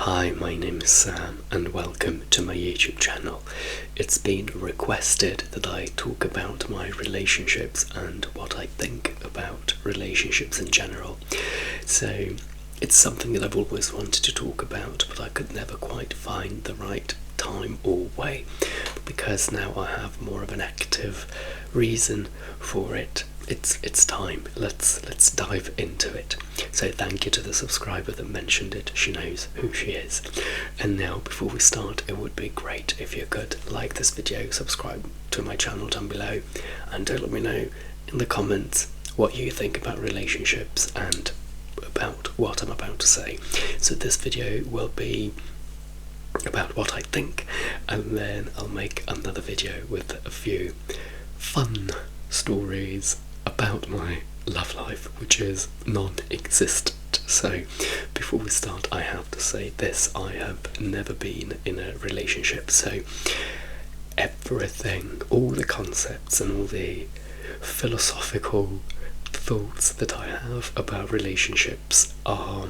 Hi, my name is Sam and welcome to my YouTube channel. It's been requested that I talk about my relationships and what I think about relationships in general. So it's something that I've always wanted to talk about, but I could never quite find the right time or way. But because now I have more of an active reason for it, it's time. Let's dive into it. So thank you to the subscriber that mentioned it. She knows who she is. And now, before we start, it would be great if you could like this video, subscribe to my channel down below, and let me know in the comments what you think about relationships and about what I'm about to say. So this video will be about what I think, and then I'll make another video with a few fun stories about my love life, which is non-existent. So before we start, I have to say this: I have never been in a relationship, so everything, all the concepts and all the philosophical thoughts that I have about relationships are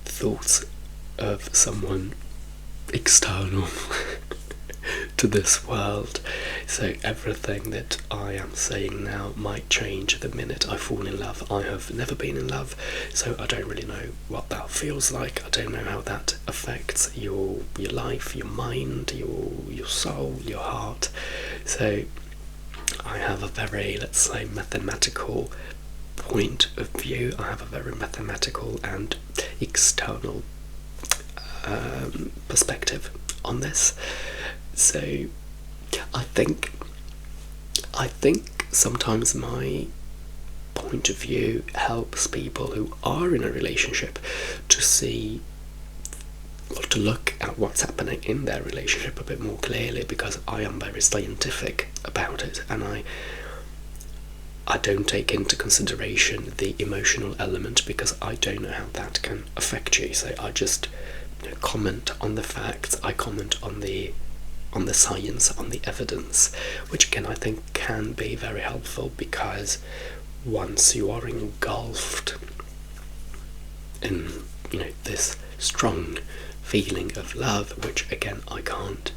thoughts of someone external to this world. So everything that I am saying now might change the minute I fall in love. I have never been in love, so I don't really know what that feels like. I don't know how that affects your life, your mind, your soul, your heart. So I have a very, let's say, mathematical point of view. I have a very mathematical and external perspective on this. So I think sometimes my point of view helps people who are in a relationship to see or to look at what's happening in their relationship a bit more clearly, because I am very scientific about it, and I don't take into consideration the emotional element, because I don't know how that can affect you. So I just comment on the facts. I comment on the science, on the evidence, which again I think can be very helpful, because once you are engulfed in this strong feeling of love, which again I can't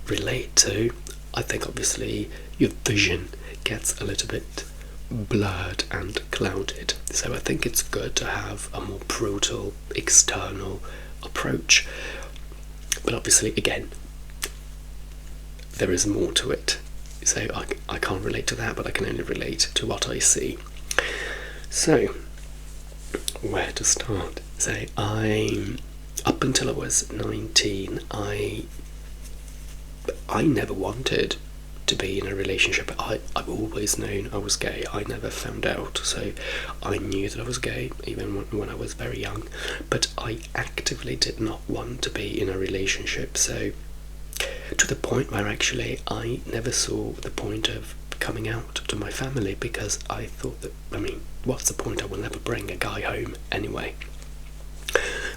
relate to, I think obviously your vision gets a little bit blurred and clouded. So I think it's good to have a more brutal external approach, but obviously again there is more to it, so I can't relate to that, but I can only relate to what I see. So where to start? So up until I was 19, I never wanted to be in a relationship. I've always known I was gay. I never found out, so I knew that I was gay even when I was very young, but I actively did not want to be in a relationship. So to the point where actually I never saw the point of coming out to my family, because I thought that, what's the point? I will never bring a guy home anyway.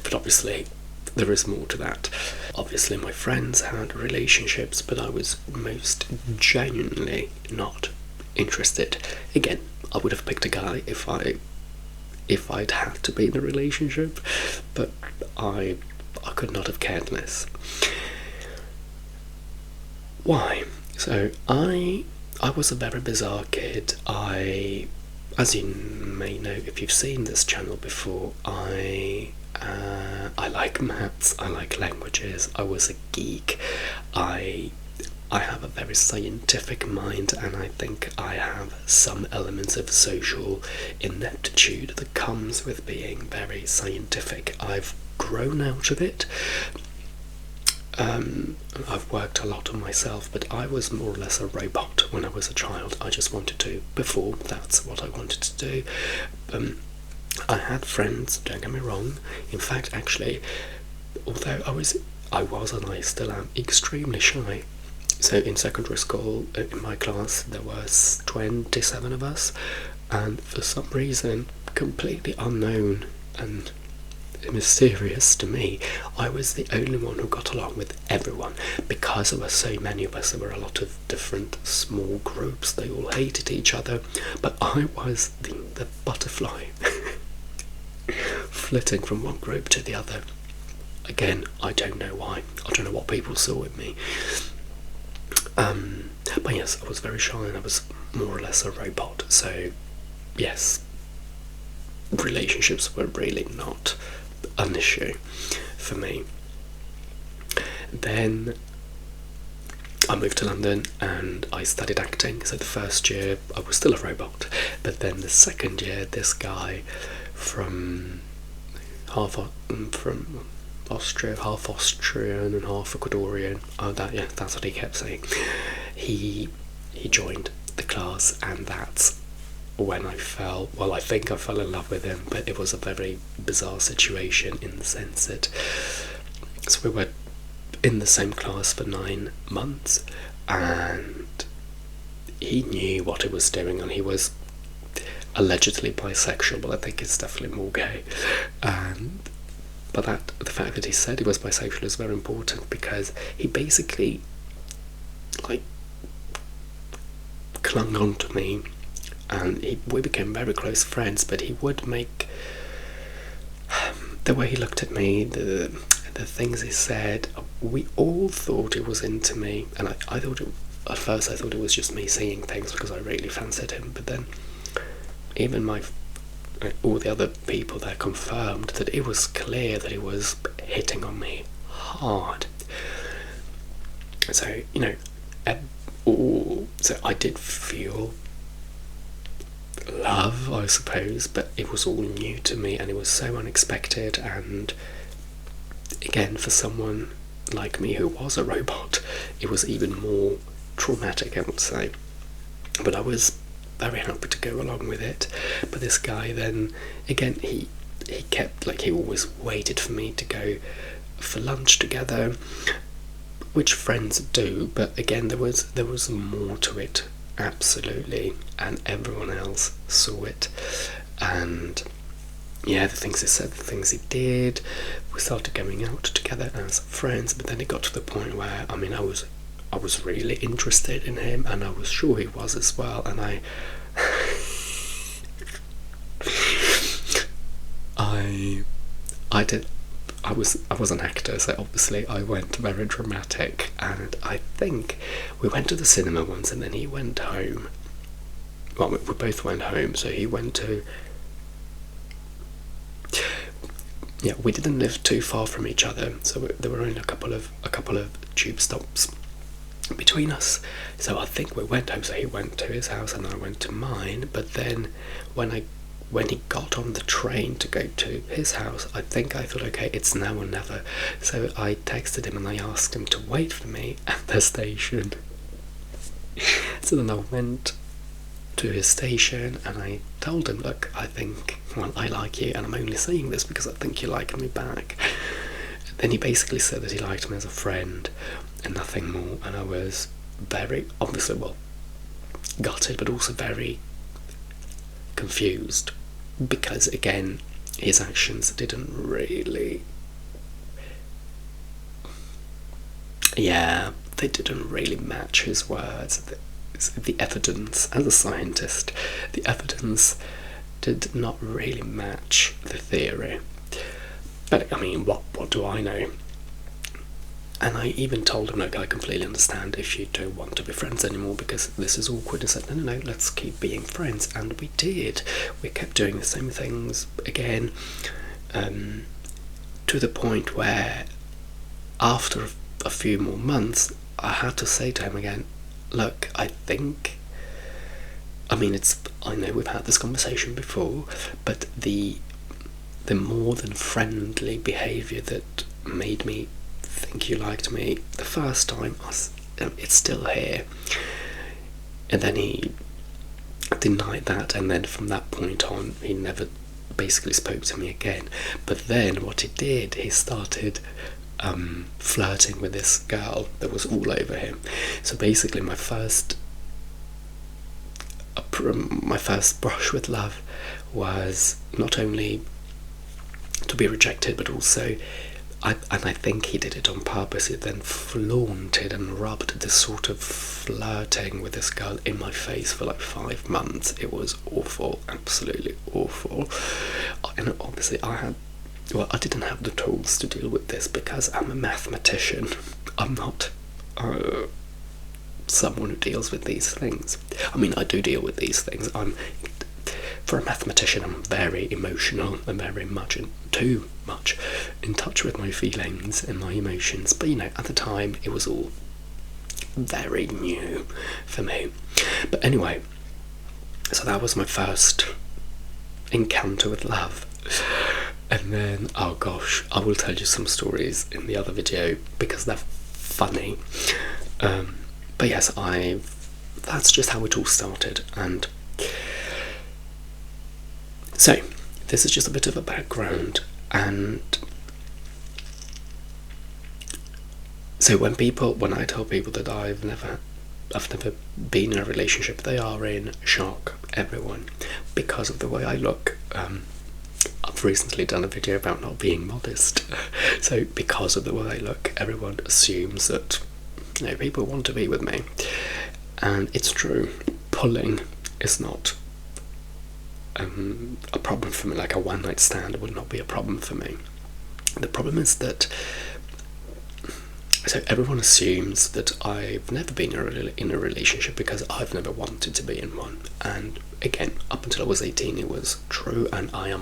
But obviously there is more to that. Obviously my friends had relationships, but I was most genuinely not interested. Again, I would have picked a guy if I'd had to be in a relationship, but I could not have cared less. Why? So I was a very bizarre kid. As you may know if you've seen this channel before, I like maths, I like languages, I was a geek, I have a very scientific mind, and I think I have some elements of social ineptitude that comes with being very scientific. I've grown out of it. I've worked a lot on myself, but I was more or less a robot when I was a child. I just wanted to perform. That's what I wanted to do. I had friends, don't get me wrong. In fact, actually, although I was and I still am extremely shy. So in secondary school, in my class, there was 27 of us, and for some reason, completely unknown and mysterious to me, I was the only one who got along with everyone. Because there were so many of us, there were a lot of different small groups. They all hated each other, but I was the butterfly flitting from one group to the other. again, I don't know why. I don't know what people saw in me. But yes, I was very shy and I was more or less a robot. So yes, relationships were really not an issue for me. Then I moved to London and I studied acting. So the first year I was still a robot, but then the second year, this guy from Austria, half Austrian and half Ecuadorian. That's what he kept saying. He joined the class, and that's when I think I fell in love with him, but it was a very bizarre situation in the sense that, so we were in the same class for 9 months, and he knew what he was doing, and he was allegedly bisexual, but I think it's definitely more gay. But the fact that he said he was bisexual is very important, because he basically clung on to me, and we became very close friends. But he would make the way he looked at me, the things he said, we all thought he was into me, and I thought at first I thought it was just me saying things because I really fancied him. But then even all the other people there confirmed that it was clear that he was hitting on me hard. So, so I did feel love, I suppose, but it was all new to me, and it was so unexpected. And again, for someone like me who was a robot, it was even more traumatic, I would say. But I was very happy to go along with it. But this guy then, again, he kept, he always waited for me to go for lunch together, which friends do, but again, there was more to it, absolutely, and everyone else saw it. And yeah, the things he said, the things he did, we started going out together as friends. But then it got to the point where, I was really interested in him, and I was sure he was as well. And I was an actor, so obviously I went very dramatic, and I think we went to the cinema once, and then he went home. Well, we both went home, so he went to... Yeah, we didn't live too far from each other, so there were only a couple of tube stops between us. So I think we went home, so he went to his house and I went to mine. But then when he got on the train to go to his house, I thought, okay, it's now or never. So I texted him and I asked him to wait for me at the station. So then I went to his station and I told him, look, I like you, and I'm only saying this because I think you like me back. Then he basically said that he liked me as a friend and nothing more, and I was very, obviously, gutted, but also very confused, because again, his actions didn't really, they didn't really match his words. The evidence, as a scientist, the evidence did not really match the theory. But what do I know? And I even told him, look, I completely understand if you don't want to be friends anymore because this is awkward. And said, no, let's keep being friends. And we did. We kept doing the same things again, to the point where after a few more months, I had to say to him again, look, I know we've had this conversation before, but the more than friendly behaviour that made me think you liked me the first time, it's still here. And then he denied that, and then from that point on, he never basically spoke to me again. But then what he did, he started flirting with this girl that was all over him. So basically my first brush with love was not only to be rejected, but also I think he did it on purpose. He then flaunted and rubbed this sort of flirting with this girl in my face for 5 months. It was awful, absolutely awful. And obviously I had well, I didn't have the tools to deal with this because I'm a mathematician. I'm not someone who deals with these things. I mean, I do deal with these things. For a mathematician, I'm very emotional and very much, too much, in touch with my feelings and my emotions. But, at the time, it was all very new for me. But anyway, so that was my first encounter with love. And then, oh gosh, I will tell you some stories in the other video because they're funny. But yes, that's just how it all started. And so, this is just a bit of a background. And so when I tell people that I've never been in a relationship, they are in shock, everyone, because of the way I look. I've recently done a video about not being modest. So because of the way I look, everyone assumes that people want to be with me. And it's true, pulling is not a problem for me. Like a one-night stand would not be a problem for me. The problem is that so everyone assumes that I've never been in a relationship because I've never wanted to be in one. And again, up until I was 18, it was true, and I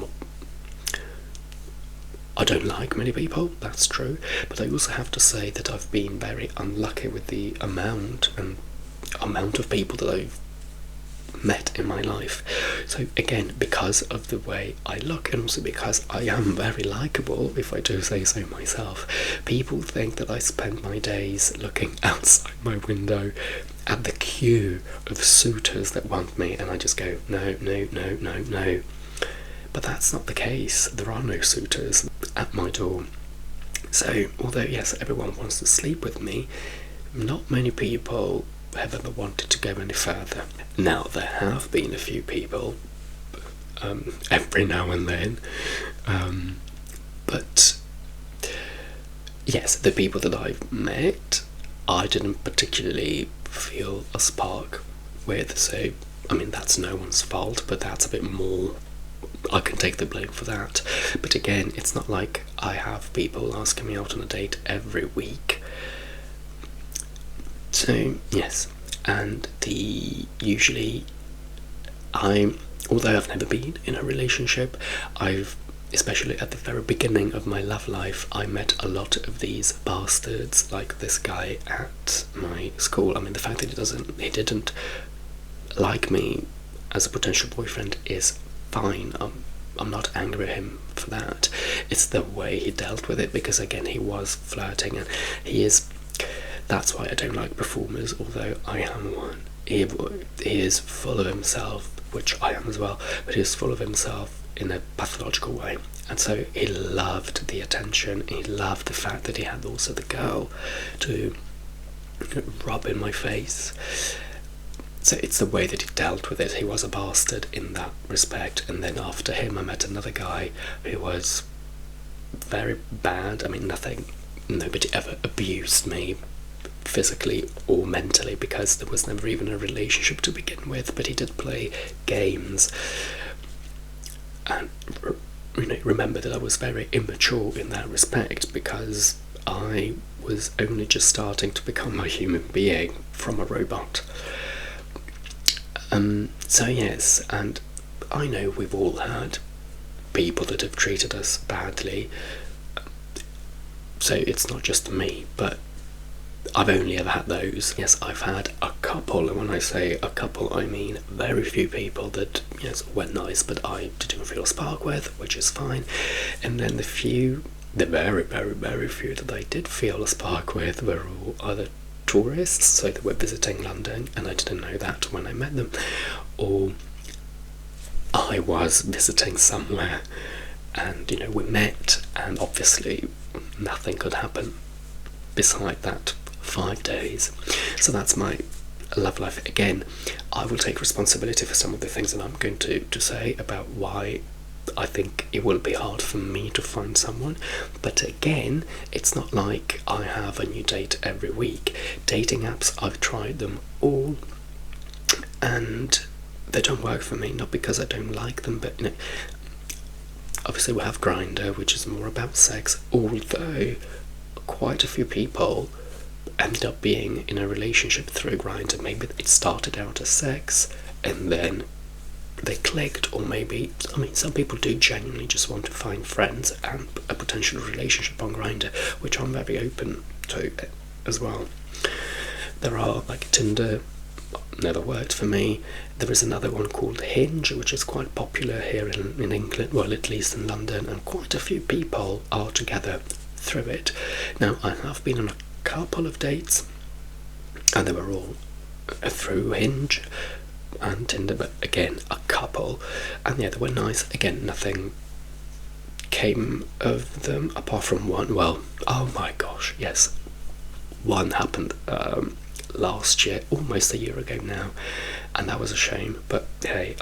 don't like many people, that's true, but I also have to say that I've been very unlucky with the amount of people that I've met in my life. So again, because of the way I look, and also because I am very likable, if I do say so myself, people think that I spend my days looking outside my window at the queue of suitors that want me, and I just go, no. But that's not the case. There are no suitors at my door. So, although yes, everyone wants to sleep with me, not many people have ever wanted to go any further. Now, there have been a few people, every now and then, but yes, the people that I've met, I didn't particularly feel a spark with. So, I mean, that's no one's fault, but that's a bit more, I can take the blame for that. But again, it's not like I have people asking me out on a date every week. So yes, and although I've never been in a relationship, especially at the very beginning of my love life, I met a lot of these bastards, like this guy at my school. I mean, the fact that he didn't like me as a potential boyfriend is fine. I'm not angry at him for that. It's the way he dealt with it, because again, he was flirting, and that's why I don't like performers, although I am one. He is full of himself, which I am as well, but he is full of himself in a pathological way. And so he loved the attention, he loved the fact that he had also the girl to rub in my face. So it's the way that he dealt with it. He was a bastard in that respect. And then after him, I met another guy who was very bad. I mean, nobody ever abused me physically or mentally, because there was never even a relationship to begin with, but he did play games. And remember that I was very immature in that respect, because I was only just starting to become a human being from a robot. So yes, and I know we've all had people that have treated us badly, so it's not just me, but I've only ever had those. Yes, I've had a couple, and when I say a couple, I mean very few people that, yes, were nice, but I didn't feel a spark with, which is fine. And then the very, very, very few that I did feel a spark with were all other tourists, so they were visiting London, and I didn't know that when I met them, or I was visiting somewhere, and we met, and obviously nothing could happen beside that 5 days. So that's my love life. Again, I will take responsibility for some of the things that I'm going to say about why I think it will be hard for me to find someone. But again, it's not like I have a new date every week. Dating apps, I've tried them all, and they don't work for me. Not because I don't like them, but obviously we have Grindr, which is more about sex, although quite a few people end up being in a relationship through Grindr. Maybe it started out as sex and then they clicked, or maybe, some people do genuinely just want to find friends and a potential relationship on Grindr, which I'm very open to as well. There are, like, Tinder never worked for me. There is another one called Hinge, which is quite popular here in England, well, at least in London, and quite a few people are together through it. Now, I have been on a couple of dates, and they were all through Hinge and Tinder, but again, a couple, and yeah, they were nice. Again, nothing came of them apart from one. Well, oh my gosh, yes, one happened last year, almost a year ago now, and that was a shame. But hey,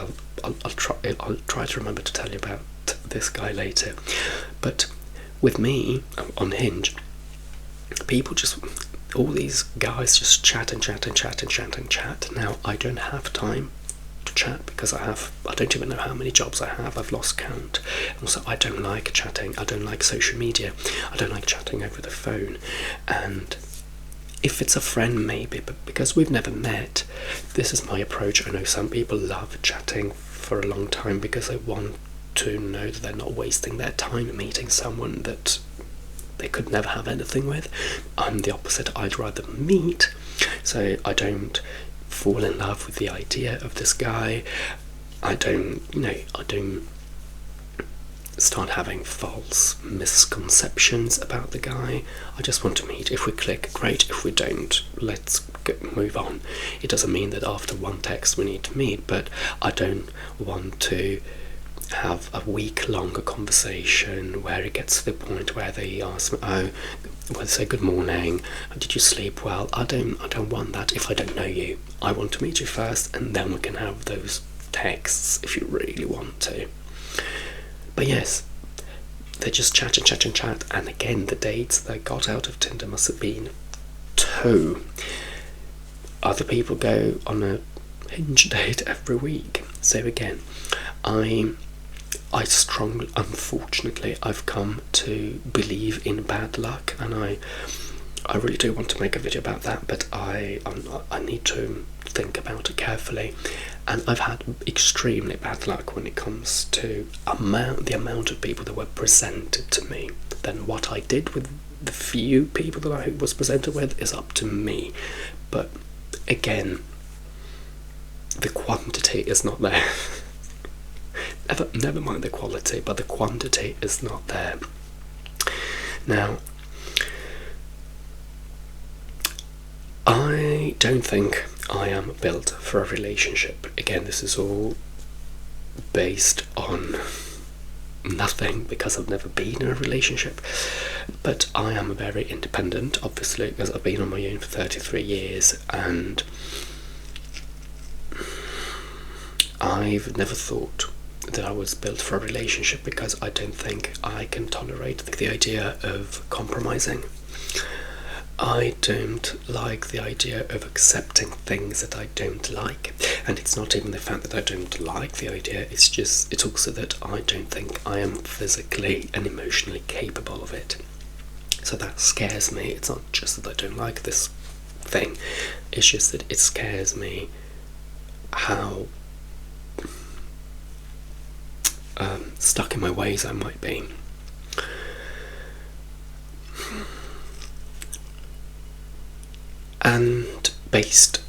I'll try to remember to tell you about this guy later. But with me on Hinge, people just, all these guys just chat and chat and chat and chat and chat. Now, I don't have time to chat because I don't even know how many jobs I have. I've lost count. Also, I don't like chatting. I don't like social media. I don't like chatting over the phone. And if it's a friend, maybe, but because we've never met, this is my approach. I know some people love chatting for a long time because they want to know that they're not wasting their time meeting someone that they could never have anything with. I'm the opposite. I'd rather meet, so I don't fall in love with the idea of this guy. I don't start having false misconceptions about the guy. I just want to meet. If we click, great. If we don't, let's move on. It doesn't mean that after one text we need to meet, but I don't want to have a week-long conversation where it gets to the point where they ask me, say good morning, did you sleep well? I don't want that. If I don't know you, I want to meet you first, and then we can have those texts if you really want to. But yes, they just chat and chat and chat, and again, the dates that I got out of Tinder must have been 2. Other people go on a Hinge date every week. So again, I strongly, unfortunately, I've come to believe in bad luck, and I really do want to make a video about that, but I need to think about it carefully. And I've had extremely bad luck when it comes to the amount of people that were presented to me. Then what I did with the few people that I was presented with is up to me. But again, the quantity is not there. Never mind the quality, but the quantity is not there. Now, I don't think I am built for a relationship. Again, this is all based on nothing because I've never been in a relationship. But I am very independent, obviously, because I've been on my own for 33 years, and I've never thought that I was built for a relationship because I don't think I can tolerate the idea of compromising. I don't like the idea of accepting things that I don't like, and it's not even the fact that I don't like the idea, it's also that I don't think I am physically and emotionally capable of it. So that scares me. It's not just that I don't like this thing, it's just that it scares me how stuck in my ways I might be. And based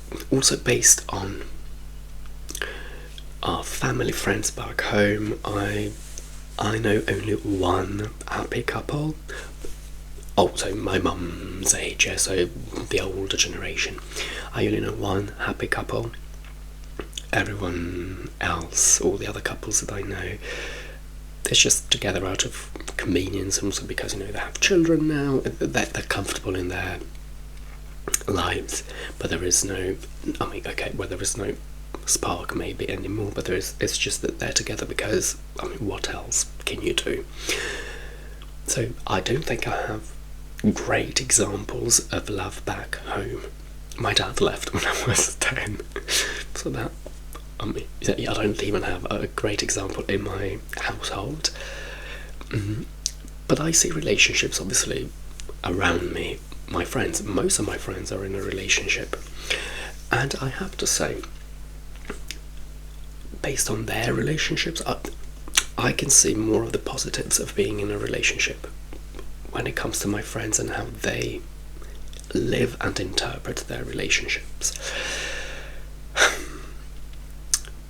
on our family friends back home, I know only one happy couple. Also, my mum's age, yeah, so the older generation. I only know one happy couple. Everyone else, all the other couples that I know, it's just together out of convenience, and also because they have children now, they're comfortable in their lives, but there is no, there is no spark maybe anymore, but it's just that they're together because, what else can you do? So I don't think I have great examples of love back home. My dad left when I was 10, so I don't even have a great example in my household. But I see relationships obviously around me. My friends, most of my friends are in a relationship, and I have to say, based on their relationships, I can see more of the positives of being in a relationship when it comes to my friends and how they live and interpret their relationships.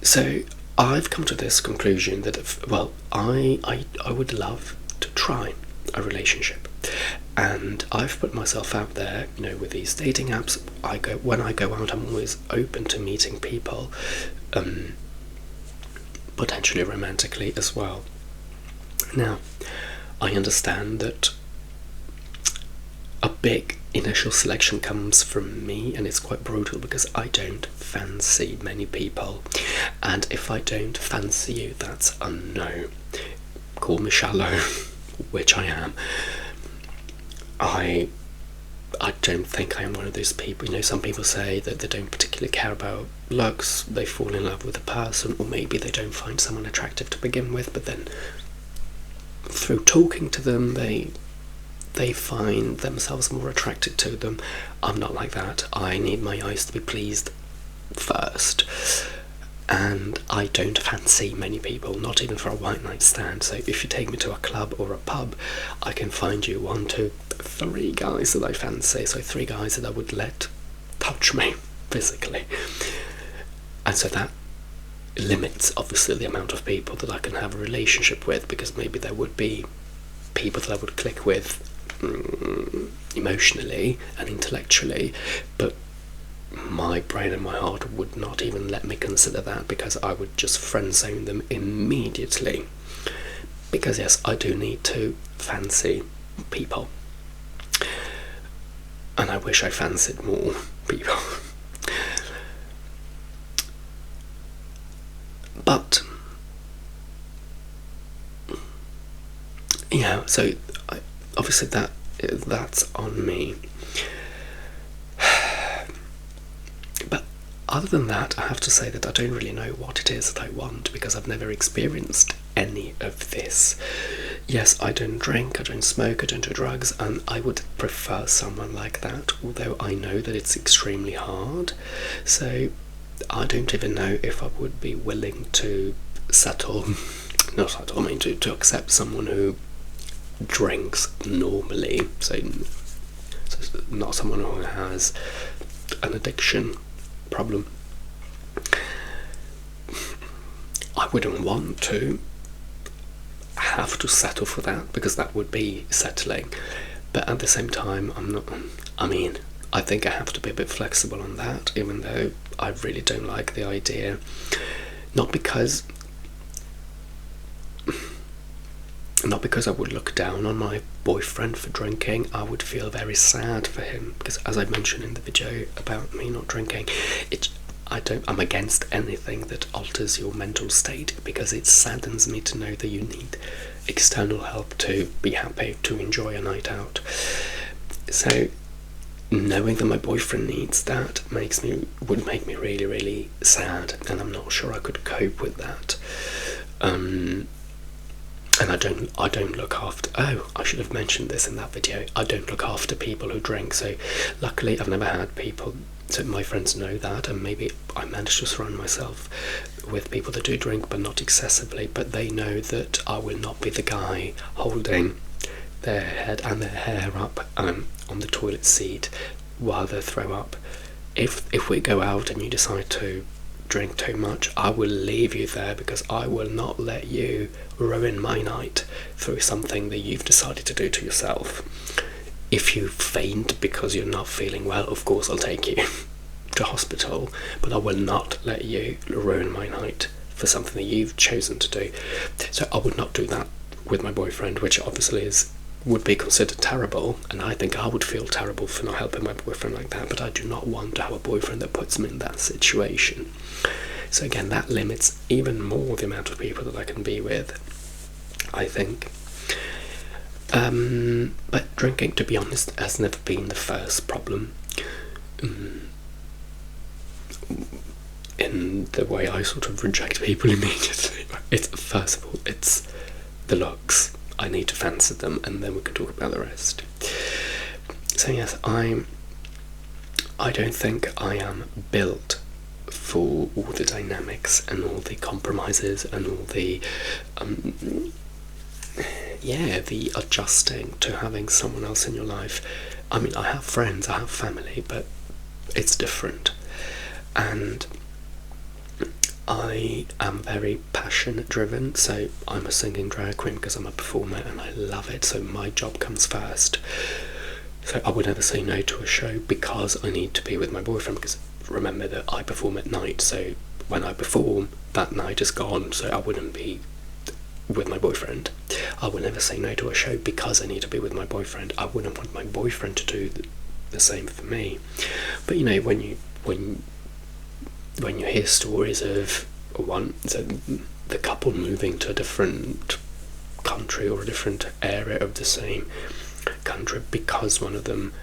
So I've come to this conclusion that I would love to try a relationship, and I've put myself out there, with these dating apps. When I go out, I'm always open to meeting people, potentially romantically as well. Now, I understand that a big initial selection comes from me, and it's quite brutal because I don't fancy many people, and if I don't fancy you, that's a no. Call me shallow, which I am. I don't think I am one of those people. Some people say that they don't particularly care about looks, they fall in love with a person, or maybe they don't find someone attractive to begin with, but then through talking to them, they find themselves more attracted to them. I'm not like that. I need my eyes to be pleased first, and I don't fancy many people, not even for a one night stand. So if you take me to a club or a pub, I can find you 1, 2, 3 guys that I fancy. So 3 guys that I would let touch me physically, and so that limits obviously the amount of people that I can have a relationship with, because maybe there would be people that I would click with emotionally and intellectually, but my brain and my heart would not even let me consider that, because I would just friend zone them immediately. Because yes, I do need to fancy people, and I wish I fancied more people. But so obviously that's on me. But other than that, I have to say that I don't really know what it is that I want, because I've never experienced any of this. Yes, I don't drink, I don't smoke, I don't do drugs, and I would prefer someone like that, although I know that it's extremely hard. So I don't even know if I would be willing to to accept someone who drinks normally, so not someone who has an addiction problem. I wouldn't want to have to settle for that, because that would be settling. But at the same time, I think I have to be a bit flexible on that, even though I really don't like the idea. Not because I would look down on my boyfriend for drinking. I would feel very sad for him, because as I mentioned in the video about me not drinking, I'm against anything that alters your mental state, because it saddens me to know that you need external help to be happy, to enjoy a night out. So knowing that my boyfriend needs that would make me really, really sad, and I'm not sure I could cope with that. And I don't look after. Oh, I should have mentioned this in that video. I don't look after people who drink. So luckily, I've never had people. So my friends know that, and maybe I managed to surround myself with people that do drink, but not excessively. But they know that I will not be the guy holding their head and their hair up on the toilet seat while they throw up. If we go out and you decide to drink too much, I will leave you there, because I will not let you ruin my night through something that you've decided to do to yourself. If you faint because you're not feeling well, of course I'll take you to hospital, but I will not let you ruin my night for something that you've chosen to do. So I would not do that with my boyfriend, which obviously would be considered terrible, and I think I would feel terrible for not helping my boyfriend like that, but I do not want to have a boyfriend that puts me in that situation. So again, that limits even more the amount of people that I can be with, I think. But drinking, to be honest, has never been the first problem in the way I sort of reject people immediately. First of all, it's the looks. I need to fancy them, and then we can talk about the rest. So yes, I don't think I am built for all the dynamics and all the compromises and all the the adjusting to having someone else in your life. I mean, I have friends, I have family, but it's different. And I am very passion driven, so I'm a singing drag queen because I'm a performer and I love it, so my job comes first. So I would never say no to a show because I need to be with my boyfriend, because remember that I perform at night, so when I perform, that night is gone, so I wouldn't be with my boyfriend. I would never say no to a show because I need to be with my boyfriend. I wouldn't want my boyfriend to do the same for me. But you know, when you hear stories of the couple moving to a different country or a different area of the same country because one of them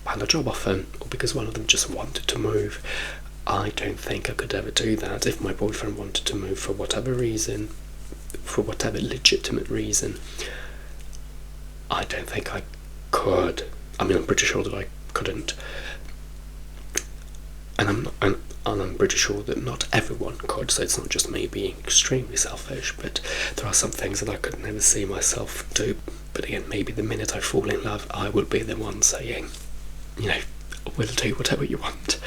had a job offer or because one of them just wanted to move, I don't think I could ever do that. If my boyfriend wanted to move for whatever reason, for whatever legitimate reason, I don't think I could. I mean, I'm pretty sure that I couldn't, and I'm pretty sure that not everyone could, so it's not just me being extremely selfish, but there are some things that I could never see myself do. But again, maybe the minute I fall in love, I will be the one saying, you know, we'll do whatever you want.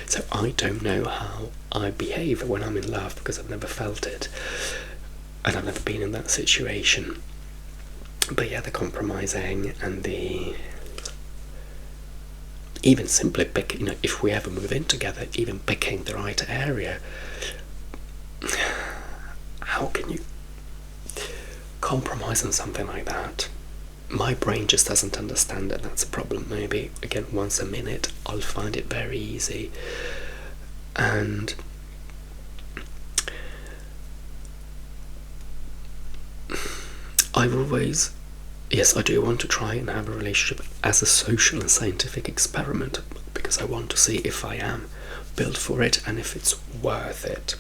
So I don't know how I behave when I'm in love because I've never felt it and I've never been in that situation. But yeah, the compromising and the even simply picking, you know, if we ever move in together, even picking the right area. How can you compromise on something like that? My brain just doesn't understand it. That's a problem. Maybe again, once a minute, I'll find it very easy. And I've always, yes, I do want to try and have a relationship as a social and scientific experiment because I want to see if I am built for it and if it's worth it.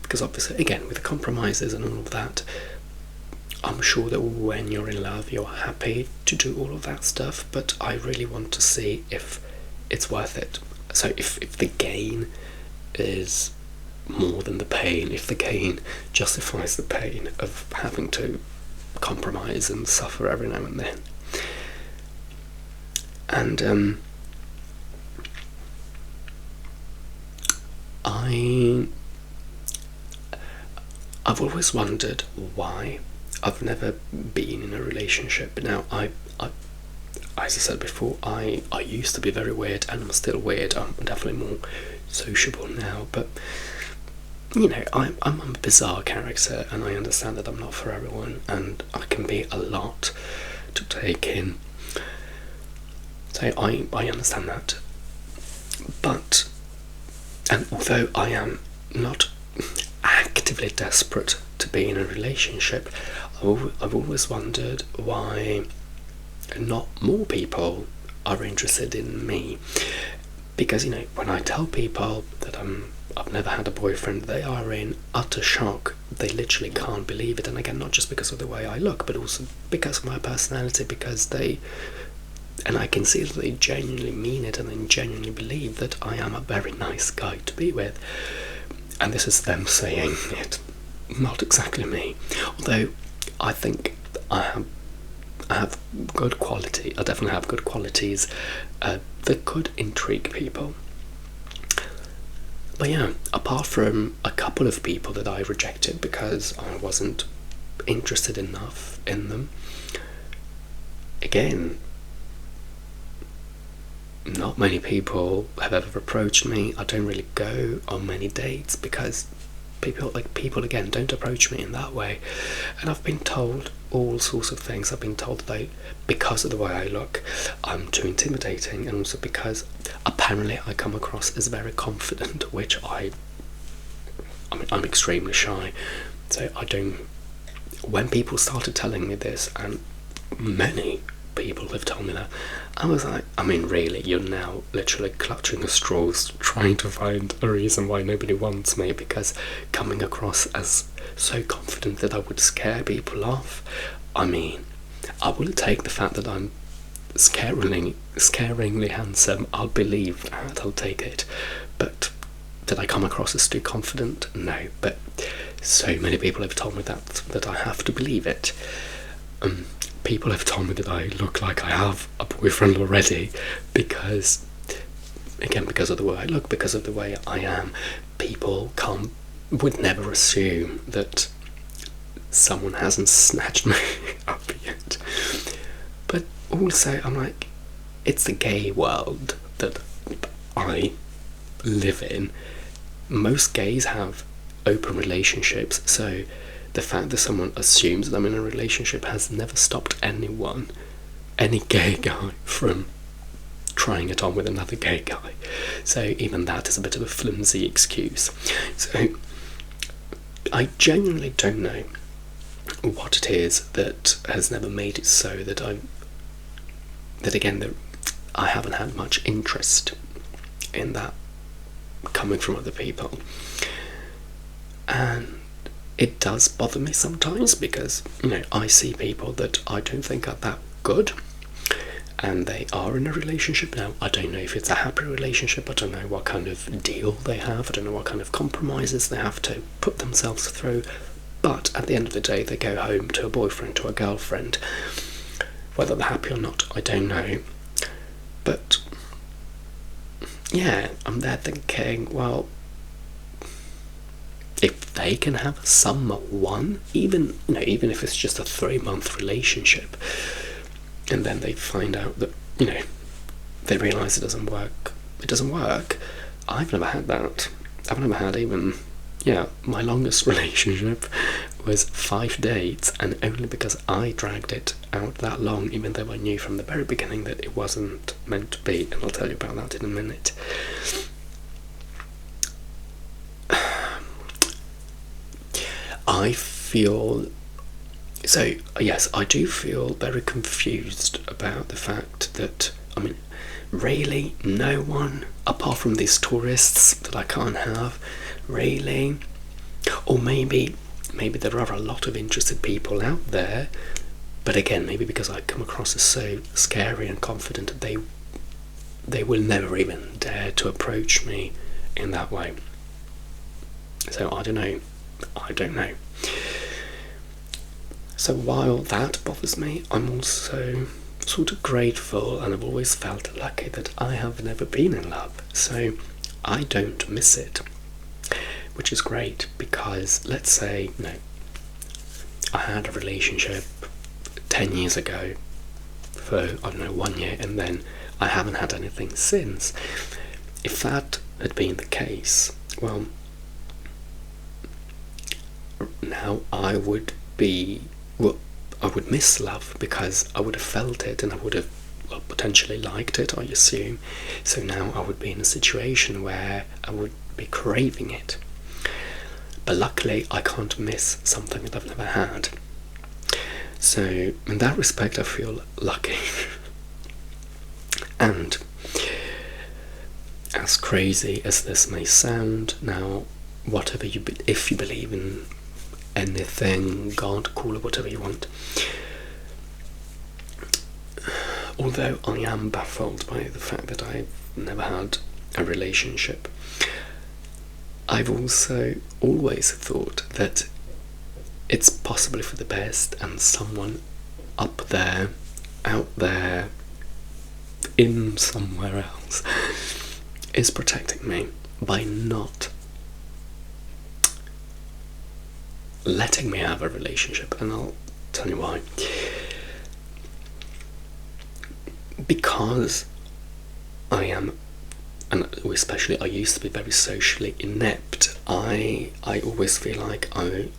Because obviously, again, with the compromises and all of that, I'm sure that when you're in love, you're happy to do all of that stuff, but I really want to see if it's worth it. So if the gain is more than the pain, if the gain justifies the pain of having to compromise and suffer every now and then. And I've always wondered why I've never been in a relationship. Now, I as I said before, I used to be very weird, and I'm still weird. I'm definitely more sociable now, but you know, I'm a bizarre character, and I understand that I'm not for everyone, and I can be a lot to take in. So I understand that. But, and although I am not actively desperate to be in a relationship, I've always wondered why not more people are interested in me. Because, you know, when I tell people that I've never had a boyfriend, they are in utter shock. They literally can't believe it. And again, not just because of the way I look, but also because of my personality, and I can see that they genuinely mean it and they genuinely believe that I am a very nice guy to be with. And this is them saying it, not exactly me. Although I think I have good quality. I definitely have good qualities that could intrigue people. But yeah, apart from a couple of people that I rejected because I wasn't interested enough in them, again, not many people have ever approached me. I don't really go on many dates because people again don't approach me in that way. And I've been told all sorts of things. I've been told that because of the way I look, I'm too intimidating, and also because apparently I come across as very confident, which I mean, I'm extremely shy. So I don't. When people started telling me this, and many people have told me that, I was like, I mean, really, you're now literally clutching at straws, trying to find a reason why nobody wants me, because coming across as so confident that I would scare people off, I mean, I will take the fact that I'm scaringly handsome. I'll believe that. I'll take it. But did I come across as too confident? No. But so many people have told me that I have to believe it. People have told me that I look like I have a boyfriend already because of the way I look, because of the way I am. People would never assume that someone hasn't snatched me up yet. But also, I'm like, it's the gay world that I live in. Most gays have open relationships, so the fact that someone assumes that I'm in a relationship has never stopped any gay guy, from trying it on with another gay guy. So even that is a bit of a flimsy excuse. So I genuinely don't know what it is that has never made it so that I haven't had much interest in that coming from other people. And it does bother me sometimes because, I see people that I don't think are that good, and they are in a relationship now. I don't know if it's a happy relationship. I don't know what kind of deal they have. I don't know what kind of compromises they have to put themselves through. But at the end of the day, they go home to a boyfriend, to a girlfriend. Whether they're happy or not, I don't know. But yeah, I'm there thinking, well, if they can have someone, even if it's just a 3-month relationship, and then they find out that, they realise it doesn't work. I've never had that. I've never had even, my longest relationship was 5 dates, and only because I dragged it out that long, even though I knew from the very beginning that it wasn't meant to be, and I'll tell you about that in a minute. I feel so, yes, I do feel very confused about the fact that, really, no one, apart from these tourists that I can't have, really? Or maybe there are a lot of interested people out there, but again, maybe because I come across as so scary and confident, they will never even dare to approach me in that way. So I don't know. So while that bothers me, I'm also sort of grateful, and I've always felt lucky that I have never been in love, so I don't miss it, which is great. Because let's say, I had a relationship 10 years ago for, I don't know, 1 year, and then I haven't had anything since. If that had been the case, well, now I would miss love, because I would have felt it, and I would have potentially liked it, I assume. So now I would be in a situation where I would be craving it. But luckily, I can't miss something that I've never had. So in that respect, I feel lucky. And as crazy as this may sound, now, if you believe in anything, God, call it whatever you want, although I am baffled by the fact that I've never had a relationship, I've also always thought that it's possibly for the best, and someone up there, out there, in somewhere else, is protecting me by not letting me have a relationship. And I'll tell you why. Because I am, and especially I used to be, very socially inept. I always feel like I'm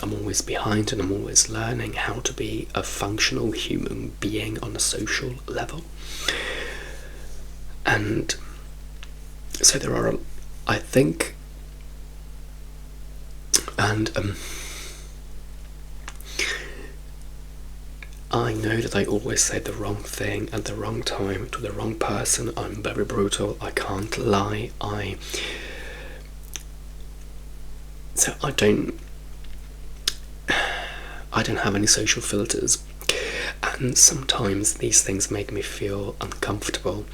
always behind, and I'm always learning how to be a functional human being on a social level. And so there are, I think, and I know that I always say the wrong thing at the wrong time to the wrong person. I'm very brutal. I can't lie. So I don't have any social filters, And sometimes these things make me feel uncomfortable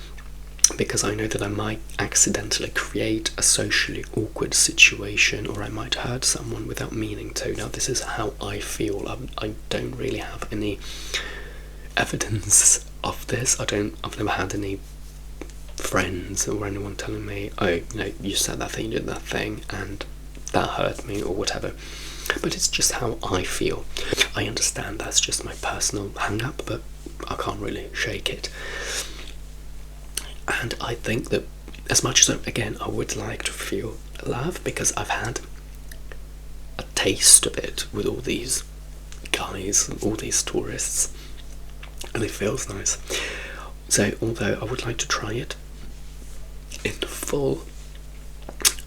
because I know that I might accidentally create a socially awkward situation, or I might hurt someone without meaning to. Now, this is how I feel. I don't really have any evidence of this. I've never had any friends or anyone telling me, oh, you said that thing, you did that thing, and that hurt me, or whatever. But it's just how I feel. I understand that's just my personal hang-up, but I can't really shake it. And I think that as much as, again, I would like to feel love, because I've had a taste of it with all these guys and all these tourists, and it feels nice. So although I would like to try it in full,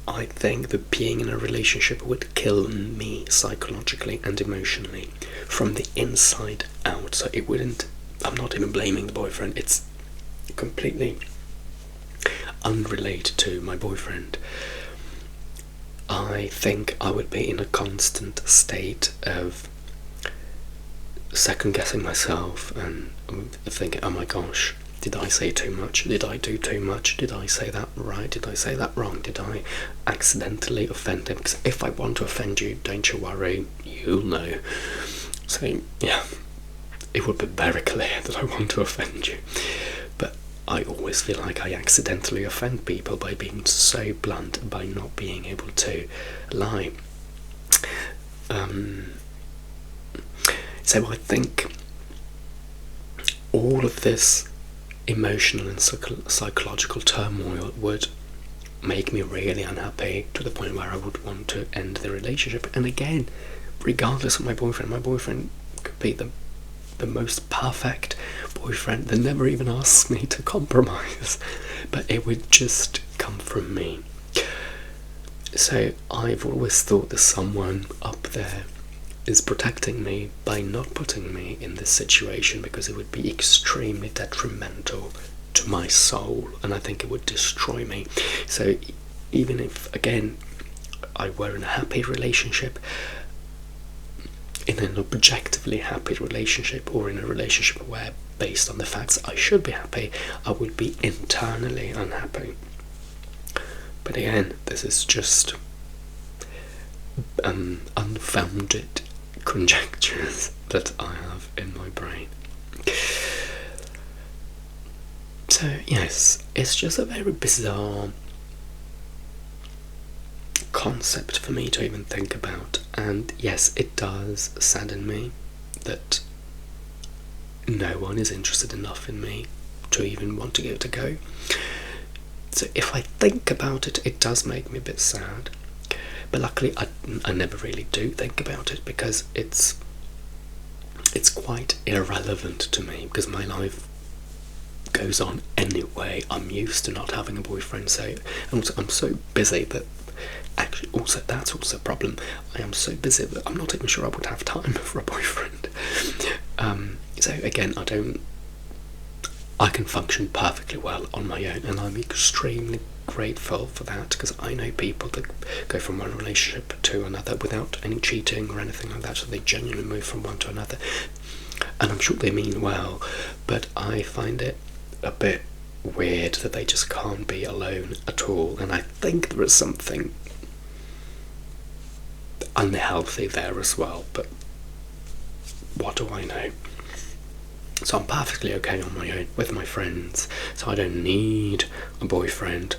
I think that being in a relationship would kill me psychologically and emotionally from the inside out. So it wouldn't, I'm not even blaming the boyfriend, it's completely unrelated to my boyfriend. I think I would be in a constant state of second guessing myself and thinking, oh my gosh, did I say too much? Did I do too much? Did I say that right? Did I say that wrong? Did I accidentally offend him? Because if I want to offend you, don't you worry, you'll know. So yeah, it would be very clear that I want to offend you. But I always feel like I accidentally offend people by being so blunt, by not being able to lie. So I think all of this emotional and psychological turmoil would make me really unhappy, to the point where I would want to end the relationship. And again, regardless of my boyfriend could be the most perfect boyfriend that never even asks me to compromise, but it would just come from me. So I've always thought that someone up there is protecting me by not putting me in this situation, because it would be extremely detrimental to my soul, and I think it would destroy me. So even if, again, I were in a happy relationship, in an objectively happy relationship, or in a relationship where, based on the facts, I should be happy, I would be internally unhappy. But again, this is just unfounded conjectures that I have in my brain. So yes, it's just a very bizarre concept for me to even think about, and yes, it does sadden me that no one is interested enough in me to even want to give it a go. So if I think about it, it does make me a bit sad. But luckily, I never really do think about it, because it's quite irrelevant to me, because my life goes on anyway. I'm used to not having a boyfriend, so I'm so busy that actually that's also a problem. I am so busy that I'm not even sure I would have time for a boyfriend. So again, I can function perfectly well on my own, and I'm extremely grateful for that, because I know people that go from one relationship to another without any cheating or anything like that, so they genuinely move from one to another, and I'm sure they mean well, but I find it a bit weird that they just can't be alone at all, and I think there is something unhealthy there as well, but what do I know? So I'm perfectly okay on my own with my friends, so I don't need a boyfriend.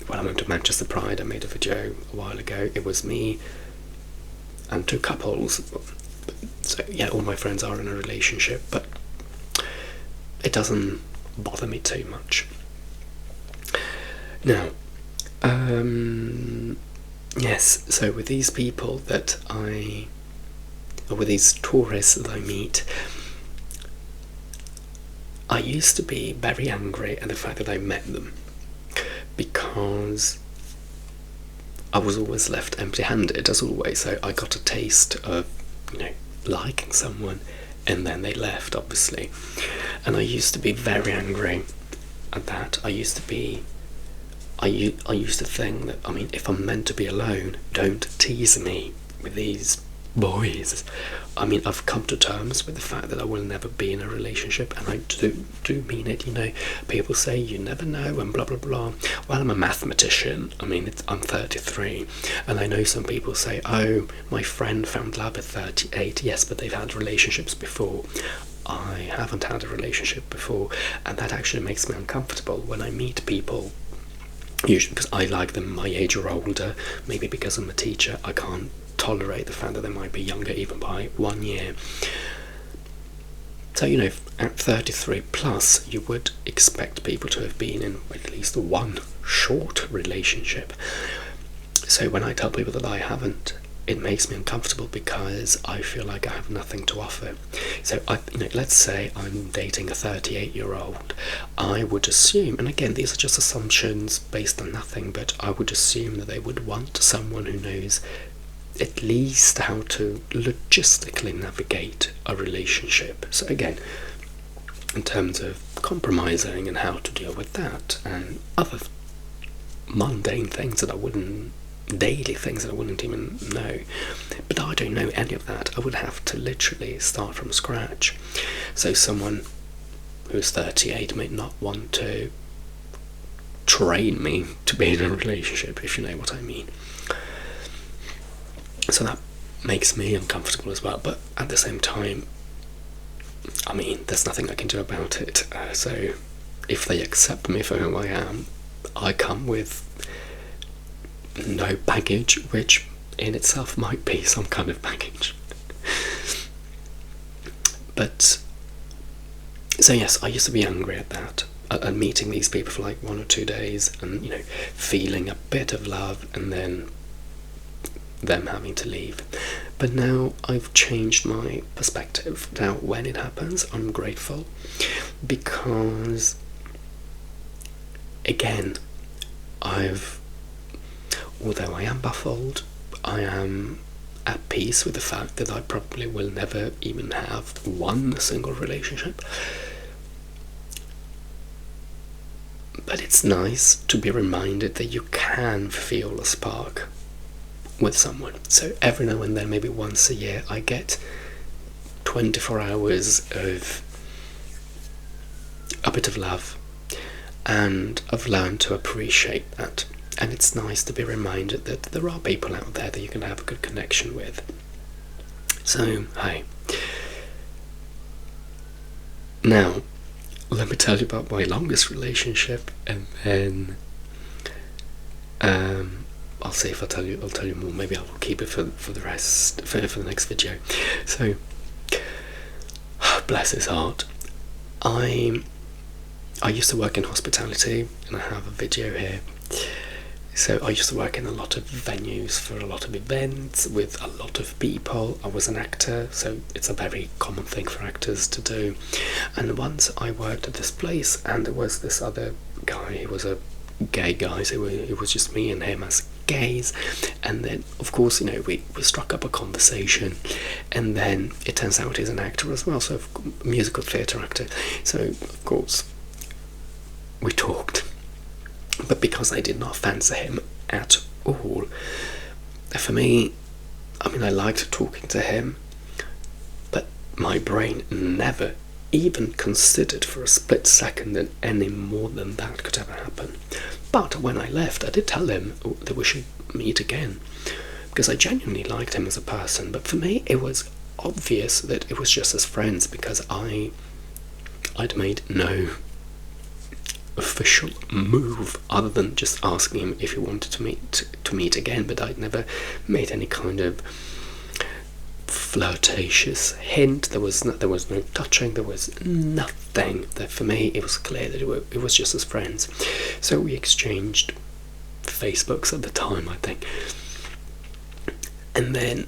When I went to Manchester Pride, I made a video a while ago. It was me and two couples. So yeah, all my friends are in a relationship, but it doesn't bother me too much. Now, yes, so with these people with these tourists that I meet, I used to be very angry at the fact that I met them, because I was always left empty-handed, as always. So I got a taste of, liking someone, and then they left, obviously. And I used to be very angry at that. I used to think that, if I'm meant to be alone, don't tease me with these boys. I mean, I've come to terms with the fact that I will never be in a relationship, and I do mean it. You know, people say you never know and blah blah blah. Well, I'm a mathematician. I mean, I'm 33, and I know some people say, oh, my friend found love at 38. Yes, but they've had relationships before. I haven't had a relationship before, and that actually makes me uncomfortable when I meet people. Usually because I like them my age or older. Maybe because I'm a teacher, I can't tolerate the fact that they might be younger even by 1 year. So, you know, at 33 plus, you would expect people to have been in at least one short relationship. So when I tell people that I haven't, it makes me uncomfortable because I feel like I have nothing to offer. So, let's say I'm dating a 38-year-old. I would assume, and again, these are just assumptions based on nothing, but I would assume that they would want someone who knows at least how to logistically navigate a relationship. So again, in terms of compromising and how to deal with that and other mundane things that I wouldn't, daily things that I wouldn't even know. But I don't know any of that. I would have to literally start from scratch. So someone who's 38 may not want to train me to be in a relationship, if you know what I mean. So that makes me uncomfortable as well, but at the same time, I mean, there's nothing I can do about it. So if they accept me for who I am, I come with no baggage, which in itself might be some kind of baggage. But so yes, I used to be angry at that, at meeting these people for like 1 or 2 days, and feeling a bit of love, and then them having to leave. But now I've changed my perspective. Now when it happens, I'm grateful, because again, although I am baffled, I am at peace with the fact that I probably will never even have one single relationship. But it's nice to be reminded that you can feel a spark with someone. So every now and then, maybe once a year, I get 24 hours of a bit of love, and I've learned to appreciate that. And it's nice to be reminded that there are people out there that you can have a good connection with. So, hi. Now, let me tell you about my longest relationship, and then I'll see if I'll tell you more. Maybe I will keep it for the rest, for the next video. So, bless his heart. I used to work in hospitality, and I have a video here. So I used to work in a lot of venues for a lot of events with a lot of people. I was an actor, so it's a very common thing for actors to do. And once I worked at this place, and there was this other guy. He was a gay guy, so it was just me and him as gays. And then, of course, we struck up a conversation, and then it turns out he's an actor as well, so a musical theatre actor. So, of course, we talked. But because I did not fancy him at all, for me, I liked talking to him, but my brain never even considered for a split second that any more than that could ever happen. But when I left, I did tell him that we should meet again, because I genuinely liked him as a person. But for me, it was obvious that it was just as friends, because I'd made no official move other than just asking him if he wanted to meet again, but I'd never made any kind of flirtatious hint. There was no touching, there was nothing. That for me, it was clear that it was just as friends. So we exchanged Facebooks at the time, I think, and then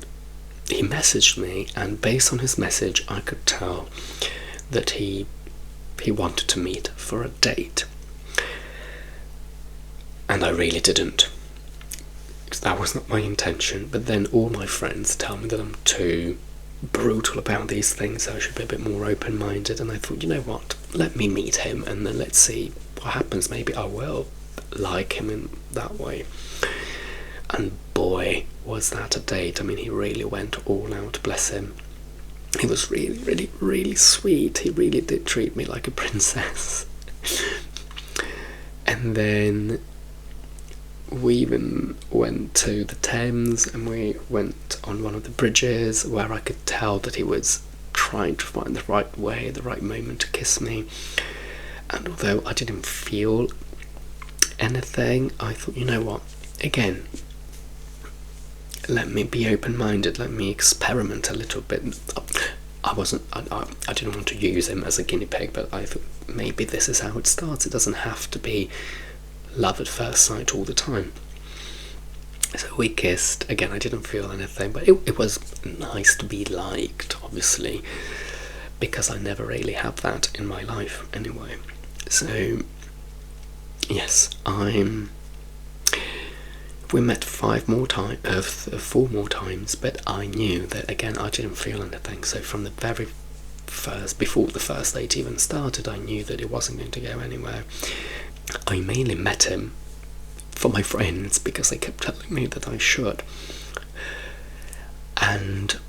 he messaged me, and based on his message, I could tell that he wanted to meet for a date. And I really didn't. That was not my intention. But then all my friends tell me that I'm too brutal about these things, so I should be a bit more open-minded. And I thought, you know what? Let me meet him, and then let's see what happens. Maybe I will like him in that way. And boy, was that a date. I mean, he really went all out, bless him. He was really, really, really sweet. He really did treat me like a princess. And then we even went to the Thames, and we went on one of the bridges where I could tell that he was trying to find the right way, the right moment to kiss me. And although I didn't feel anything, I thought, you know what, again, let me be open-minded, let me experiment a little bit. I didn't want to use him as a guinea pig, but I thought maybe this is how it starts. It doesn't have to be love at first sight all the time. So we kissed. Again, I didn't feel anything, but it was nice to be liked, obviously, because I never really had that in my life anyway. So yes, we met 4 more times, but I knew that, again, I didn't feel anything. So from the very first, before the first date even started, I knew that it wasn't going to go anywhere. I mainly met him for my friends because they kept telling me that I should, and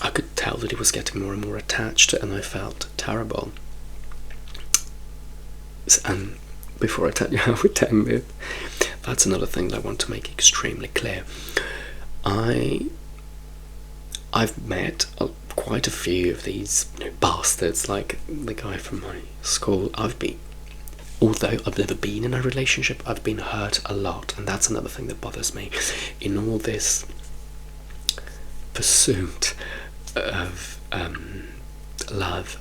I could tell that he was getting more and more attached, and I felt terrible. And before I tell you how it ended, that's another thing that I want to make extremely clear. I've met quite a few of these bastards, like the guy from my school. Although I've never been in a relationship, I've been hurt a lot, and that's another thing that bothers me. In all this pursuit of love,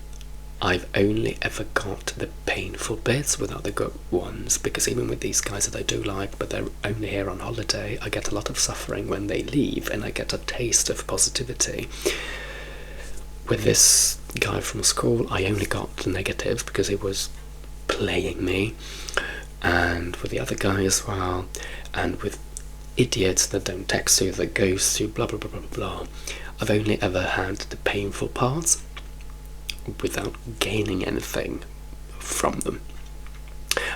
I've only ever got the painful bits without the good ones, because even with these guys that I do like, but they're only here on holiday, I get a lot of suffering when they leave, and I get a taste of positivity. With this guy from school, I only got the negatives because he was playing me, and with the other guy as well, and with idiots that don't text you, that ghost you, blah blah blah blah blah. I've only ever had the painful parts without gaining anything from them.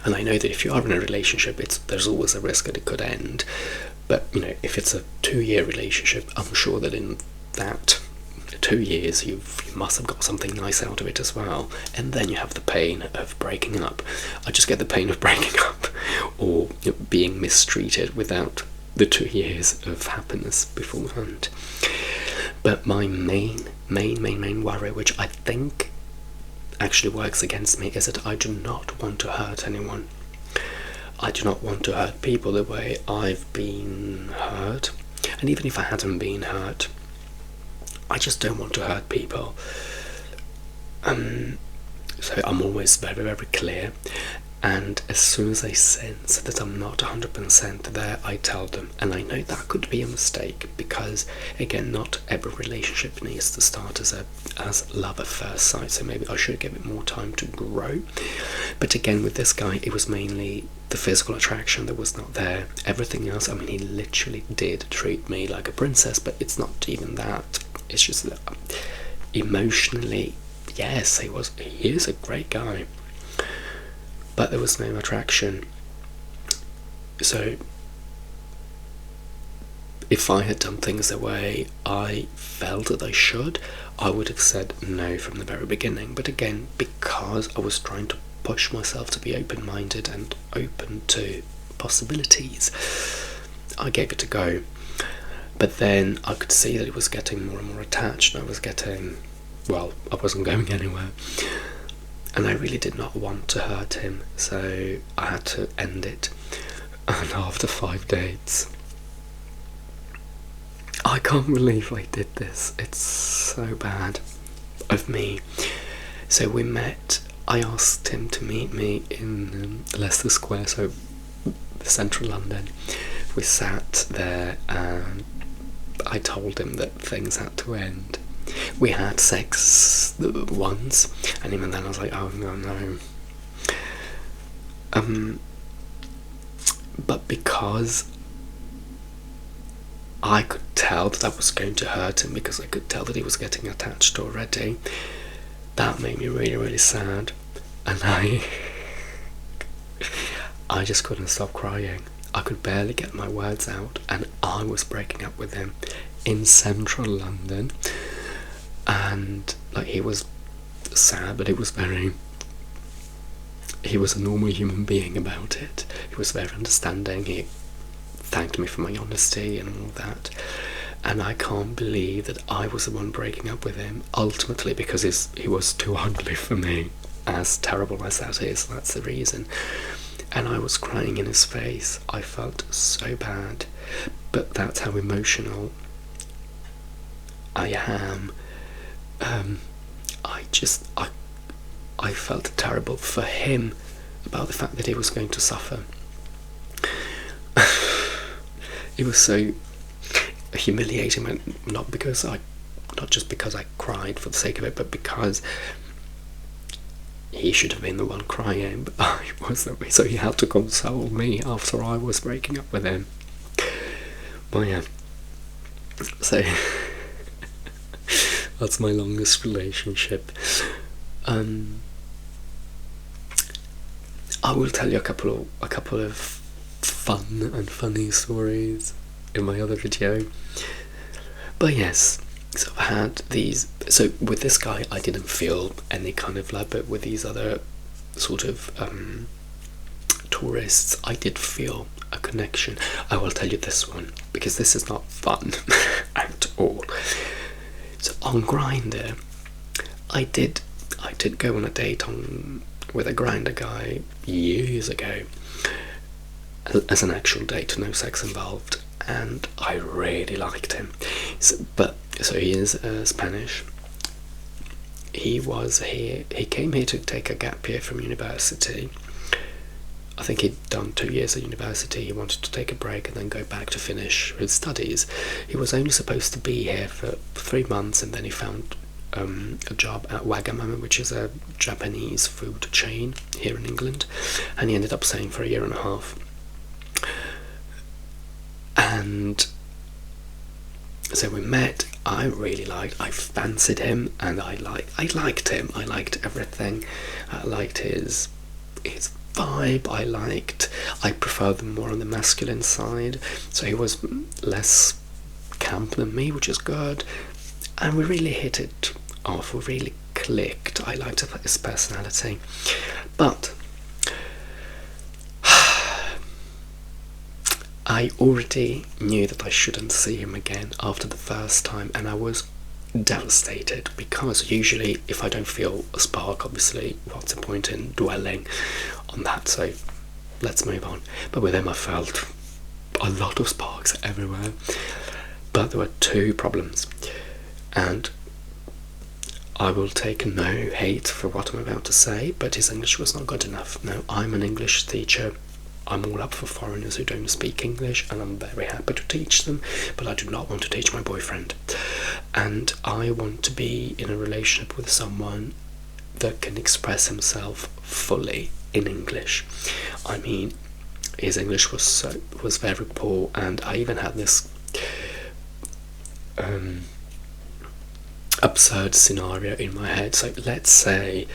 And I know that if you are in a relationship, there's always a risk that it could end. But if it's a 2-year relationship, I'm sure that in that 2 years you must have got something nice out of it as well. And then you have the pain of breaking up. I just get the pain of breaking up, or being mistreated without the 2 years of happiness beforehand. But my main worry, which I think actually works against me, is that I do not want to hurt anyone. I do not want to hurt people the way I've been hurt. And even if I hadn't been hurt, I just don't want to hurt people. So I'm always very, very clear. And as soon as I sense that I'm not 100% there, I tell them. And I know that could be a mistake, because, again, not every relationship needs to start as love at first sight. So maybe I should give it more time to grow. But again, with this guy, it was mainly the physical attraction that was not there. Everything else, I mean, he literally did treat me like a princess, but it's not even that. It's just that emotionally, yes, he is a great guy, but there was no attraction. So if I had done things the way I felt that I should, I would have said no from the very beginning. But again, because I was trying to push myself to be open-minded and open to possibilities, I gave it a go. But then I could see that it was getting more and more attached, and I wasn't going anywhere. And I really did not want to hurt him, so I had to end it. And after 5 dates, I can't believe I did this. It's so bad of me. So we met. I asked him to meet me in Leicester Square, so central London. We sat there, and I told him that things had to end. We had sex once, and even then I was like, oh no. But because I could tell that was going to hurt him, because I could tell that he was getting attached already, that made me really, really sad. And I just couldn't stop crying. I could barely get my words out, and I was breaking up with him in central London. And like, he was sad, but he was a normal human being about it. He was very understanding. He thanked me for my honesty and all that. And I can't believe that I was the one breaking up with him, ultimately because he was too ugly for me. As terrible as that is, that's the reason. And I was crying in his face. I felt so bad. But that's how emotional I am. I felt terrible for him about the fact that he was going to suffer. It was so humiliating, not just because I cried for the sake of it, but because he should have been the one crying, but I wasn't. So he had to console me after I was breaking up with him. Well, yeah. So that's my longest relationship. I will tell you a couple of fun and funny stories in my other video. But yes, so I've had these. So with this guy, I didn't feel any kind of love, but with these other sort of tourists, I did feel a connection. I will tell you this one because this is not fun at all. So on Grindr, I did go on a date with a Grindr guy years ago, as an actual date, no sex involved, and I really liked him. So he is Spanish. He came here to take a gap year from university. I think he'd done 2 years at university. He wanted to take a break and then go back to finish his studies. He was only supposed to be here for 3 months, and then he found a job at Wagamama, which is a Japanese food chain here in England, and he ended up staying for 1.5 years. And so we met. I fancied him, and I liked him. I liked everything. I liked his vibe. I preferred him more on the masculine side, so he was less camp than me, which is good. And we really hit it off. We really clicked. I liked his personality, but I already knew that I shouldn't see him again after the first time, and I was devastated, because usually if I don't feel a spark, obviously what's the point in dwelling on that, so let's move on. But with him I felt a lot of sparks everywhere, but there were 2 problems, and I will take no hate for what I'm about to say, but his English was not good enough. Now, I'm an English teacher. I'm all up for foreigners who don't speak English, and I'm very happy to teach them, but I do not want to teach my boyfriend. And I want to be in a relationship with someone that can express himself fully in English. I mean, his English was very poor, and I even had this absurd scenario in my head. So let's say,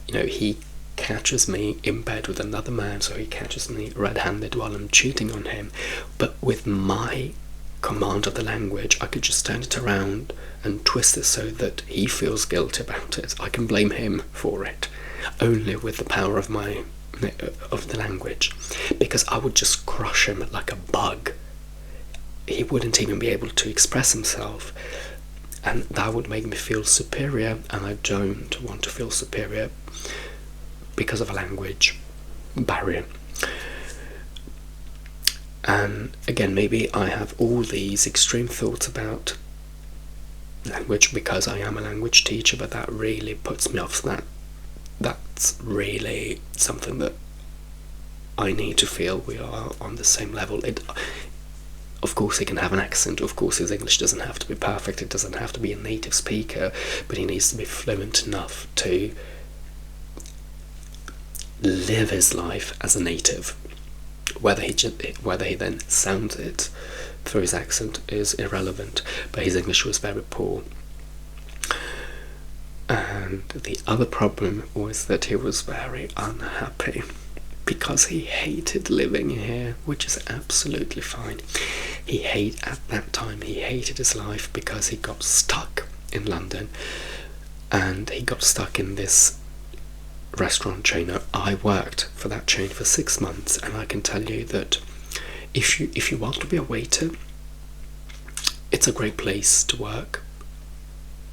he catches me in bed with another man, so he catches me red-handed while I'm cheating on him, but with my command of the language, I could just turn it around and twist it so that he feels guilty about it. I can blame him for it, only with the power of the language, because I would just crush him like a bug. He wouldn't even be able to express himself, and that would make me feel superior, and I don't want to feel superior because of a language barrier. And again, maybe I have all these extreme thoughts about language because I am a language teacher, but that really puts me off. That's really something that I need to feel we are on the same level. Of course he can have an accent, of course his English doesn't have to be perfect, it doesn't have to be a native speaker, but he needs to be fluent enough to live his life as a native. Whether he then sounds it through his accent is irrelevant, but his English was very poor. And the other problem was that he was very unhappy. because he hated living here, which is absolutely fine. At that time, he hated his life because he got stuck in London, and he got stuck in this restaurant chain. I worked for that chain for 6 months, and I can tell you that if you want to be a waiter, it's a great place to work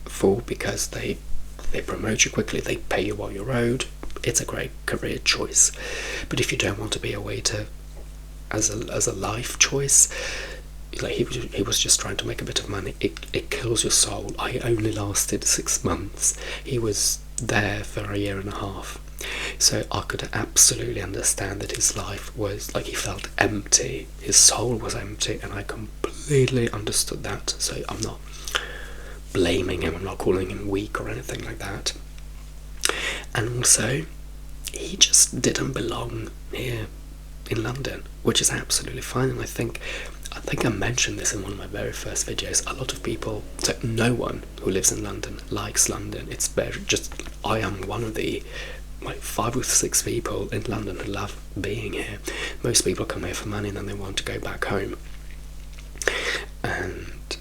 for, because they promote you quickly, they pay you what you're owed. It's a great career choice. But if you don't want to be a waiter as a life choice, like he was just trying to make a bit of money, it kills your soul. I only lasted 6 months. He was there for 1.5 years. So I could absolutely understand that his life was like, he felt empty, his soul was empty, and I completely understood that. So I'm not blaming him, I'm not calling him weak or anything like that. And also, he just didn't belong here in London, which is absolutely fine. And I think I mentioned this in one of my very first videos. A lot of people, so no one who lives in London likes London. It's very just, I am one of the 5 or 6 people in London who love being here. Most people come here for money and then they want to go back home. And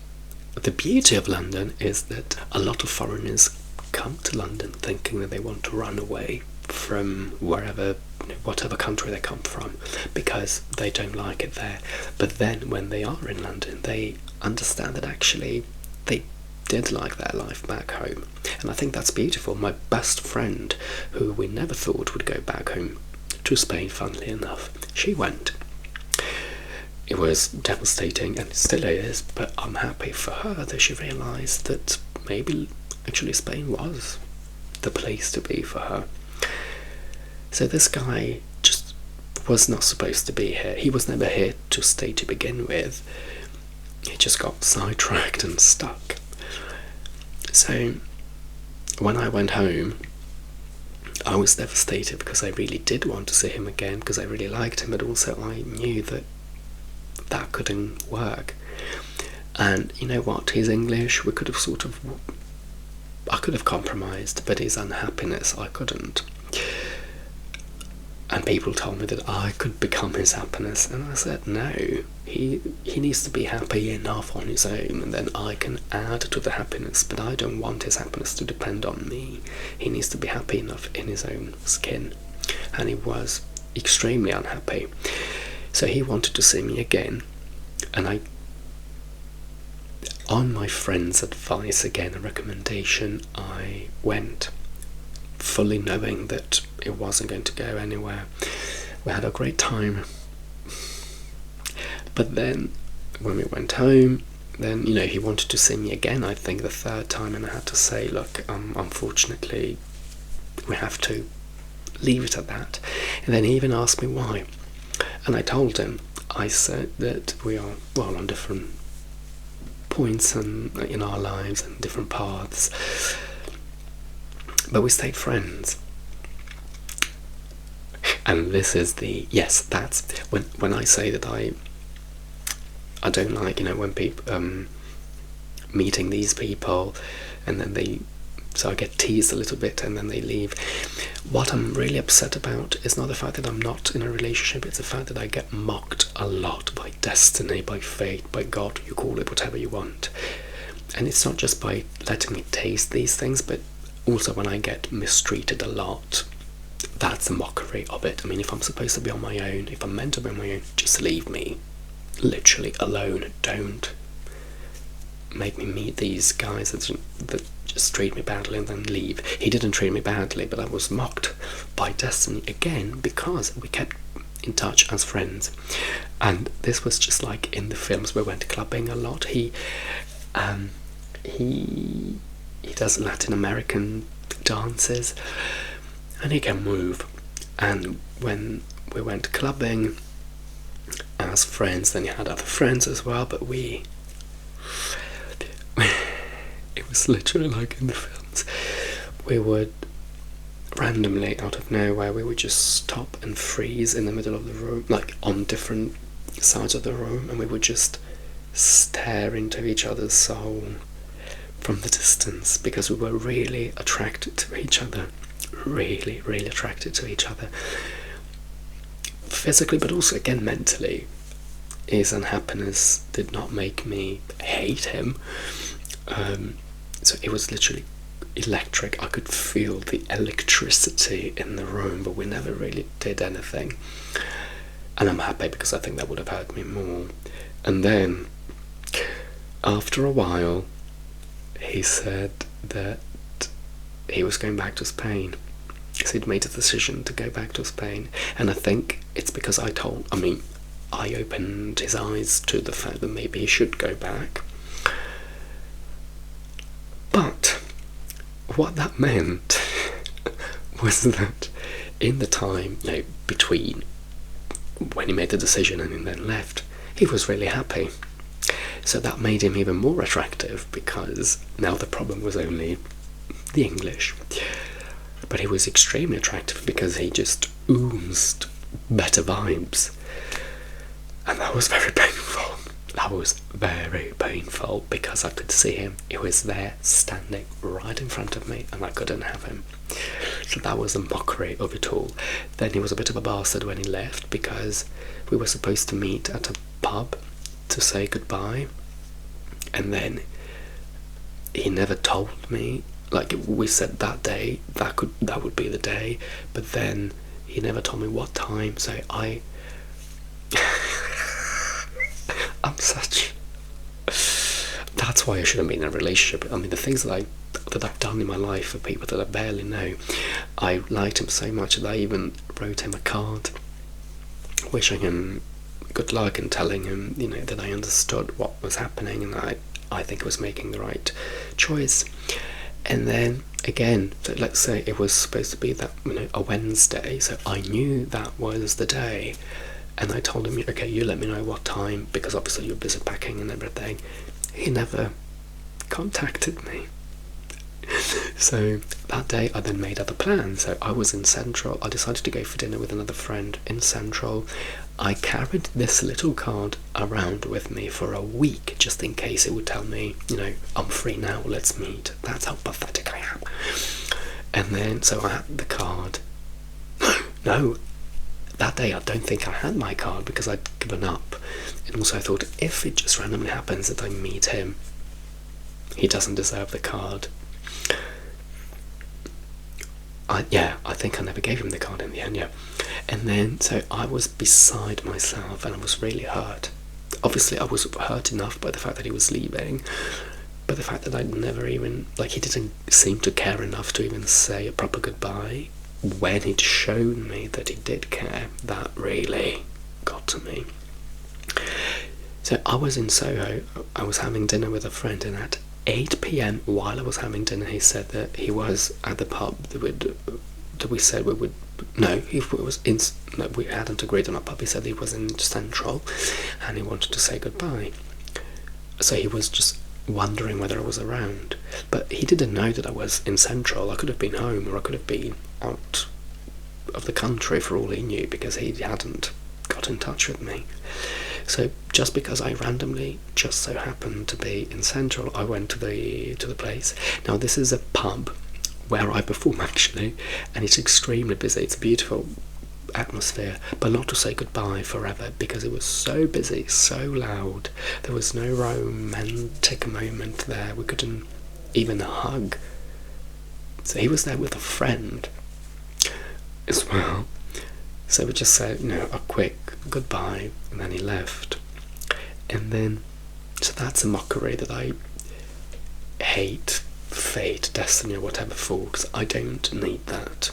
the beauty of London is that a lot of foreigners come to London thinking that they want to run away from whatever country they come from, because they don't like it there. But then when they are in London, they understand that actually they did like their life back home. And I think that's beautiful. My best friend, who we never thought would go back home to Spain, funnily enough, she went. It was devastating, and it still is, but I'm happy for her that she realised that maybe actually Spain was the place to be for her. So this guy just was not supposed to be here. He was never here to stay to begin with. He just got sidetracked and stuck. So when I went home, I was devastated, because I really did want to see him again, because I really liked him, but also I knew that couldn't work. And you know what, he's English, I could have compromised, but his unhappiness, I couldn't. And people told me that I could become his happiness, and I said no, he needs to be happy enough on his own, and then I can add to the happiness, but I don't want his happiness to depend on me. He needs to be happy enough in his own skin. And he was extremely unhappy. So he wanted to see me again, and on my friend's advice, again a recommendation, I went, fully knowing that it wasn't going to go anywhere. We had a great time, but then when we went home, then he wanted to see me again, I think the 3rd time, and I had to say, look, unfortunately we have to leave it at that. And then he even asked me why, and I told him, I said that we are on different points in our lives and different paths, but we stayed friends. And this is that's when I say that I don't like when people meeting these people, and then so I get teased a little bit and then they leave. What I'm really upset about is not the fact that I'm not in a relationship, it's the fact that I get mocked a lot by destiny, by fate, by God, you call it whatever you want. And it's not just by letting me taste these things, but also when I get mistreated a lot. That's a mockery of it. I mean, if I'm supposed to be on my own, if I'm meant to be on my own, just leave me literally alone. Don't make me meet these guys that just treat me badly and then leave. He didn't treat me badly, but I was mocked by destiny again because we kept in touch as friends. And this was just like in the films. We went clubbing a lot. He does Latin American dances and he can move. And when we went clubbing as friends, then he had other friends as well, but it was literally like in the films. We would randomly, out of nowhere, we would just stop and freeze in the middle of the room, like on different sides of the room, and we would just stare into each other's soul from the distance, because we were really attracted to each other. Really, really attracted to each other. physically, but also again mentally, his unhappiness did not make me hate him. So it was literally electric. I could feel the electricity in the room, but we never really did anything. And I'm happy, because I think that would have hurt me more. And then, after a while, he said that he was going back to Spain. So he'd made a decision to go back to Spain. And I think it's because I opened his eyes to the fact that maybe he should go back. But what that meant was that in the time, between when he made the decision and he then left, he was really happy. So that made him even more attractive, because now the problem was only the English. But he was extremely attractive because he just oozed better vibes. And that was very painful. That was very painful, because I could see him. He was there, standing right in front of me, and I couldn't have him. So that was a mockery of it all. Then he was a bit of a bastard when he left, because we were supposed to meet at a pub to say goodbye, and then he never told me. Like, we said that day, that would be the day, but then he never told me what time. So that's why I shouldn't be in a relationship. I mean, the things that I've done in my life for people that I barely know. I liked him so much that I even wrote him a card wishing him good luck and telling him, that I understood what was happening, and I think I was making the right choice. And then again, so let's say it was supposed to be that, a Wednesday, so I knew that was the day, and I told him, okay, you let me know what time, because obviously you're busy packing and everything. He never contacted me. So that day I then made other plans. So I was in Central. I decided to go for dinner with another friend in Central. I carried this little card around with me for a week, just in case it would tell me, I'm free now, let's meet. That's how pathetic I am. And then, so I had the card. No, that day I don't think I had my card, because I'd given up. And also I thought, if it just randomly happens that I meet him, he doesn't deserve the card. I think I never gave him the card in the end, And then, so I was beside myself, and I was really hurt. Obviously I was hurt enough by the fact that he was leaving, but the fact that I'd never even, he didn't seem to care enough to even say a proper goodbye when he'd shown me that he did care. That really got to me. So I was in Soho, I was having dinner with a friend, and at 8 p.m. while I was having dinner, he said that he was at the pub that we said we would. No, we hadn't agreed on a pub. He said he was in Central, and he wanted to say goodbye. So he was just wondering whether I was around, but he didn't know that I was in Central. I could have been home, or I could have been out of the country for all he knew, because he hadn't got in touch with me. So just because I randomly just so happened to be in Central, I went to the place. Now this is a pub where I perform, actually, and it's extremely busy. It's a beautiful atmosphere, but not to say goodbye forever, because it was so busy, so loud. There was no romantic moment there. We couldn't even hug. So he was there with a friend as well. So we just said, a quick goodbye, and then he left. And then, so that's a mockery that I hate fate, destiny, or whatever for, because I don't need that.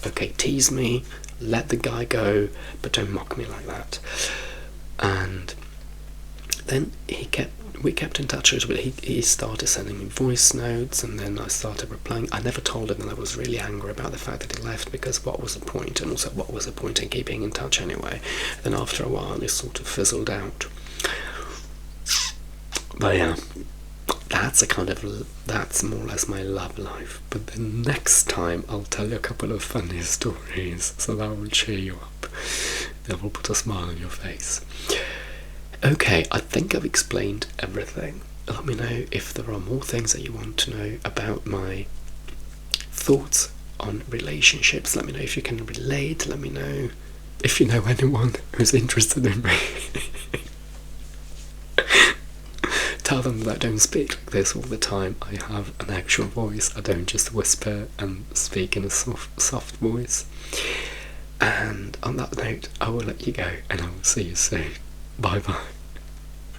Okay, tease me, let the guy go, but don't mock me like that. And then we kept in touch a little bit. He started sending me voice notes, and then I started replying. I never told him that I was really angry about the fact that he left, because what was the point? And also, what was the point in keeping in touch anyway? Then after a while, it sort of fizzled out. But yeah, that's more or less my love life. But the next time I'll tell you a couple of funny stories, so that will cheer you up. That will put a smile on your face. Okay, I think I've explained everything. Let me know if there are more things that you want to know about my thoughts on relationships. Let me know if you can relate. Let me know if you know anyone who's interested in me, tell them that I don't speak like this all the time. I have an actual voice. I don't just whisper and speak in a soft voice. And on that note, I will let you go, and I will see you soon. Bye bye.